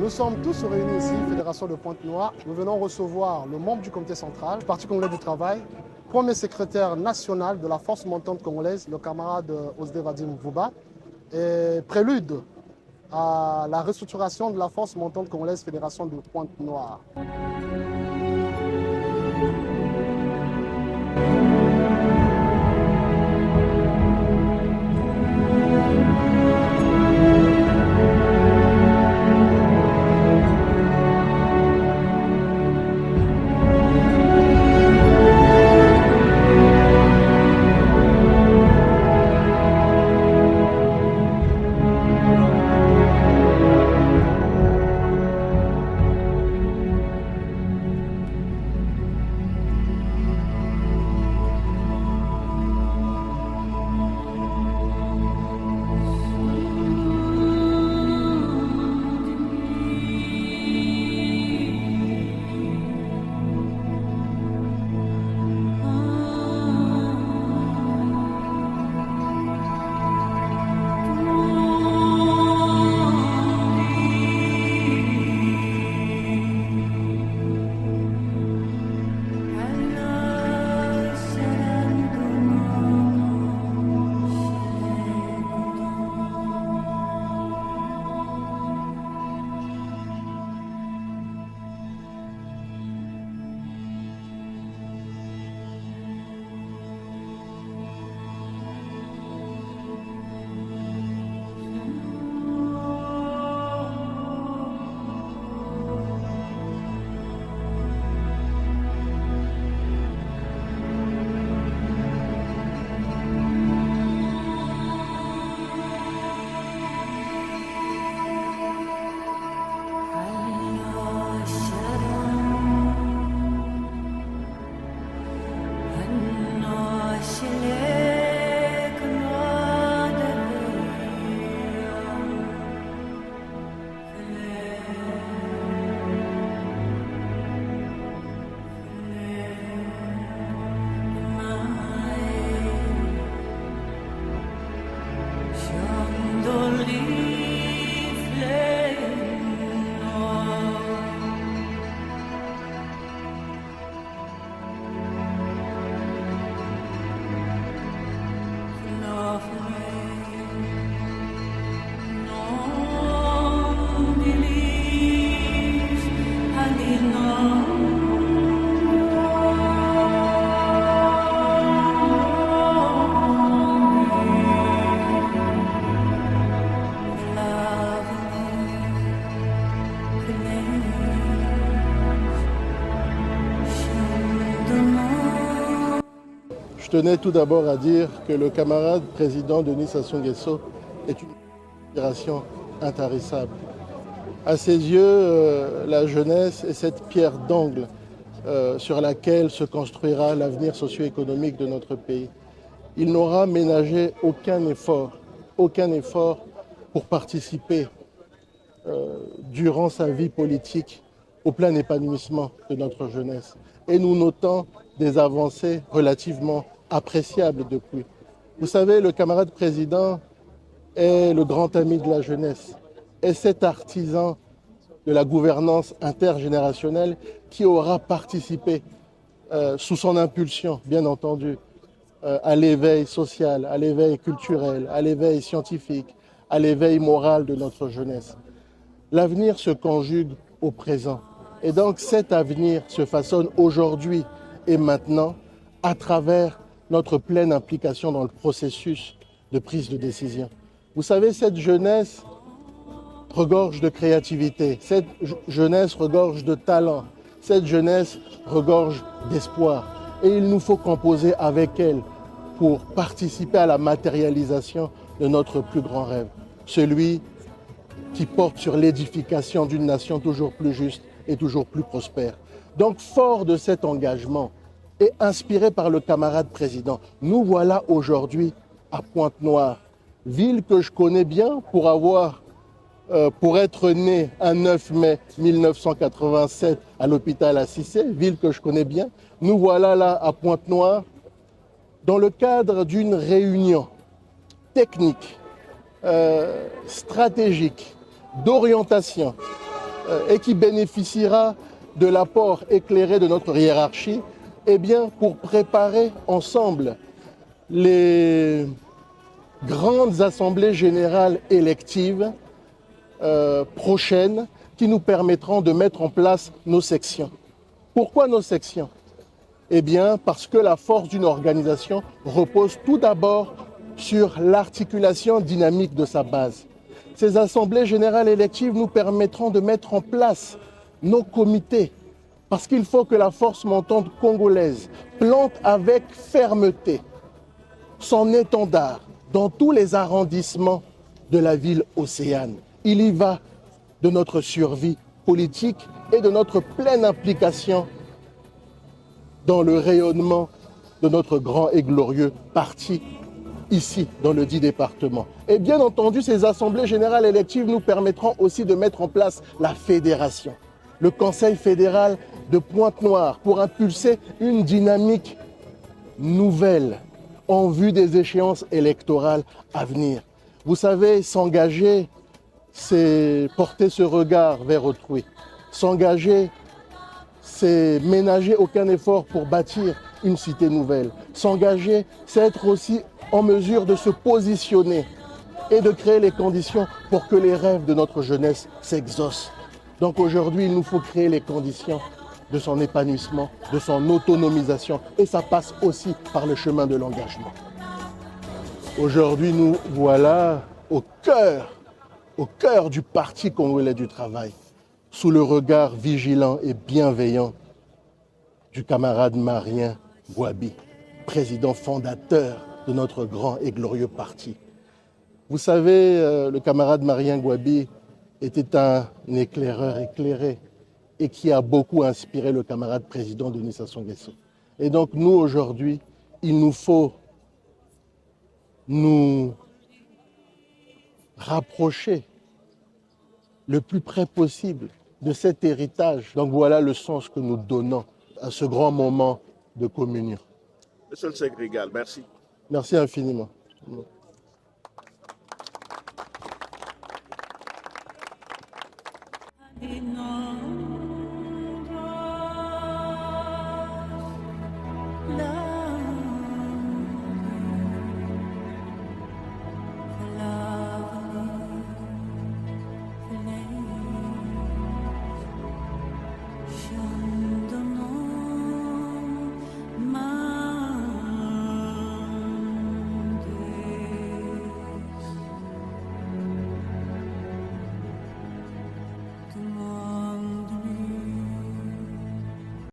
Nous sommes tous réunis ici, Fédération de Pointe-Noire. Nous venons recevoir le membre du comité central, du Parti congolais du travail, premier secrétaire national de la force montante congolaise, le camarade Osde Vadim Vouba, et prélude à la restructuration de la force montante congolaise Fédération de Pointe-Noire. Je tenais tout d'abord à dire que le camarade président Denis Sassou Nguesso est une inspiration intarissable. À ses yeux, la jeunesse est cette pierre d'angle sur laquelle se construira l'avenir socio-économique de notre pays. Il n'aura ménagé aucun effort pour participer durant sa vie politique au plein épanouissement de notre jeunesse. Et nous notons des avancées relativement appréciables depuis. Vous savez, le camarade président est le grand ami de la jeunesse, est cet artisan de la gouvernance intergénérationnelle qui aura participé sous son impulsion, bien entendu, à l'éveil social, à l'éveil culturel, à l'éveil scientifique, à l'éveil moral de notre jeunesse. L'avenir se conjugue au présent. Et donc cet avenir se façonne aujourd'hui et maintenant à travers notre pleine implication dans le processus de prise de décision. Vous savez, cette jeunesse regorge de créativité, cette jeunesse regorge de talent, cette jeunesse regorge d'espoir. Et il nous faut composer avec elle pour participer à la matérialisation de notre plus grand rêve, celui qui porte sur l'édification d'une nation toujours plus juste et toujours plus prospère. Donc, fort de cet engagement et inspiré par le camarade président, nous voilà aujourd'hui à Pointe-Noire, ville que je connais bien pour être né un 9 mai 1987 à l'hôpital Assissé, ville que je connais bien. Nous voilà là à Pointe-Noire dans le cadre d'une réunion technique, stratégique, d'orientation et qui bénéficiera de l'apport éclairé de notre hiérarchie, eh bien, pour préparer ensemble les grandes assemblées générales électives prochaines qui nous permettront de mettre en place nos sections. Pourquoi nos sections? Eh bien, parce que la force d'une organisation repose tout d'abord sur l'articulation dynamique de sa base. Ces assemblées générales électives nous permettront de mettre en place nos comités, parce qu'il faut que la force montante congolaise plante avec fermeté son étendard dans tous les arrondissements de la ville océane. Il y va de notre survie politique et de notre pleine implication dans le rayonnement de notre grand et glorieux parti ici, dans le 10 départements. Et bien entendu, ces assemblées générales électives nous permettront aussi de mettre en place la fédération, le Conseil fédéral de Pointe-Noire, pour impulser une dynamique nouvelle en vue des échéances électorales à venir. Vous savez, s'engager, c'est porter ce regard vers autrui. S'engager, c'est ménager aucun effort pour bâtir une cité nouvelle. S'engager, c'est être aussi en mesure de se positionner et de créer les conditions pour que les rêves de notre jeunesse s'exaucent. Donc aujourd'hui, il nous faut créer les conditions de son épanouissement, de son autonomisation. Et ça passe aussi par le chemin de l'engagement. Aujourd'hui, nous voilà au cœur du Parti congolais du travail, sous le regard vigilant et bienveillant du camarade Marien Ngouabi, président fondateur de notre grand et glorieux parti. Vous savez, le camarade Marien Ngouabi était un éclaireur éclairé et qui a beaucoup inspiré le camarade président Denis Sassou Nguesso. Et donc nous, aujourd'hui, il nous faut nous rapprocher le plus près possible de cet héritage. Donc voilà le sens que nous donnons à ce grand moment de communion. Monsieur le secrétaire, merci. Merci infiniment.